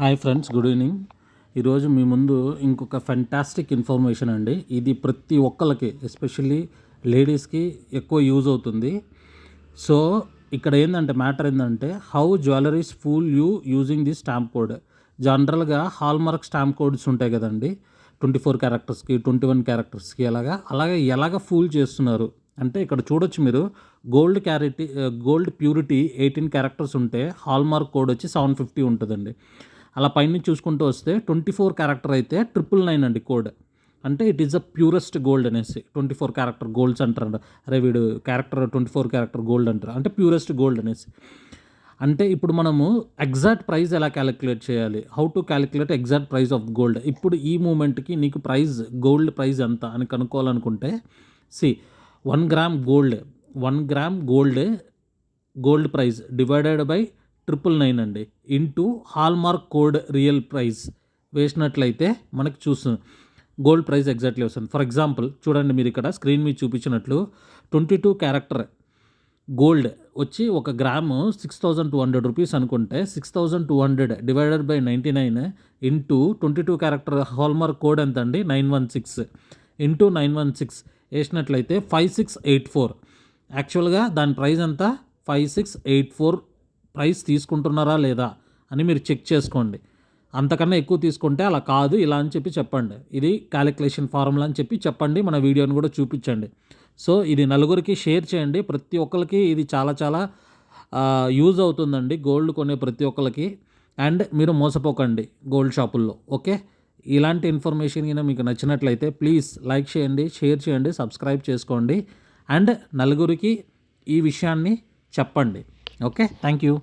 Hi friends, good evening. ఈరోజు మీ ముందు ఇంకొక ఫెంటాస్టిక్ ఇన్ఫర్మేషన్ అండి. ఇది ప్రతి ఒక్కరికి, ఎస్పెషల్లీ లేడీస్కి ఎక్కువ యూజ్ అవుతుంది. సో ఇక్కడ ఏంటంటే మ్యాటర్ ఏంటంటే how jewelleries fool you using the stamp code. జనరల్గా హాల్మార్క్ స్టాంప్ కోడ్స్ ఉంటాయి కదండి, 24 క్యారెక్టర్స్కి, 21 క్యారెక్టర్స్కి, అలాగే ఎలాగ ఫూల్ చేస్తున్నారు అంటే ఇక్కడ చూడొచ్చు మీరు. గోల్డ్ ప్యూరిటీ 18 క్యారెక్టర్స్ ఉంటే హాల్మార్క్ కోడ్ వచ్చి 750 ఉంటుందండి. అలా పైన చూసుకుంటూ వస్తే 24 క్యారెక్టర్ అయితే 999 అండి కోడ్. అంటే it is the purest gold అనేసి 24 క్యారెక్టర్ గోల్డ్స్ అంటారు. అరే వీడు క్యారెక్టర్ 24 క్యారెక్టర్ గోల్డ్ అంటారు, అంటే ప్యూరెస్ట్ గోల్డ్ అనేసి. అంటే ఇప్పుడు మనము ఎగ్జాక్ట్ ప్రైస్ ఎలా క్యాలిక్యులేట్ చేయాలి, how to calculate exact price of gold. ఇప్పుడు ఈ మూమెంట్కి నీకు గోల్డ్ ప్రైస్ ఎంత అని కనుక్కోవాలనుకుంటే, 1 gram gold price divided by 999 అండి into hallmark code real price వేసినట్లయితే మనకి గోల్డ్ ప్రైస్ ఎగ్జాక్ట్లీ వస్తుంది. ఫర్ ఎగ్జాంపుల్ చూడండి, మీరు ఇక్కడ స్క్రీన్ మీద చూపించినట్లు 22 క్యారెక్టర్ గోల్డ్ వచ్చి 1 గ్రాము 6200 రూపీస్ అనుకుంటే 6200 divided by 99 into 22 character hallmark code ఎంత అండి 916 ఇంటూ 916 వేసినట్లయితే 5684. యాక్చువల్గా దాని ప్రైస్ ఎంత 5684 ప్రైస్ తీసుకుంటున్నారా లేదా అని మీరు చెక్ చేసుకోండి. అంతకన్నా ఎక్కువ తీసుకుంటే అలా కాదు, ఇలా అని చెప్పండి. ఇది క్యాలిక్యులేషన్ ఫార్ములా అని చెప్పండి. మన వీడియోని కూడా చూపించండి. సో ఇది నలుగురికి షేర్ చేయండి. ప్రతి ఒక్కరికి ఇది చాలా చాలా యూజ్ అవుతుందండి, గోల్డ్ కొనే ప్రతి ఒక్కరికి. అండ్ మీరు మోసపోకండి గోల్డ్ షాపుల్లో. ఓకే, ఇలాంటి ఇన్ఫర్మేషన్ కింద మీకు నచ్చినట్లయితే ప్లీజ్ లైక్ చేయండి, షేర్ చేయండి, సబ్స్క్రైబ్ చేసుకోండి. అండ్ నలుగురికి ఈ విషయాన్ని చెప్పండి. Okay, thank you.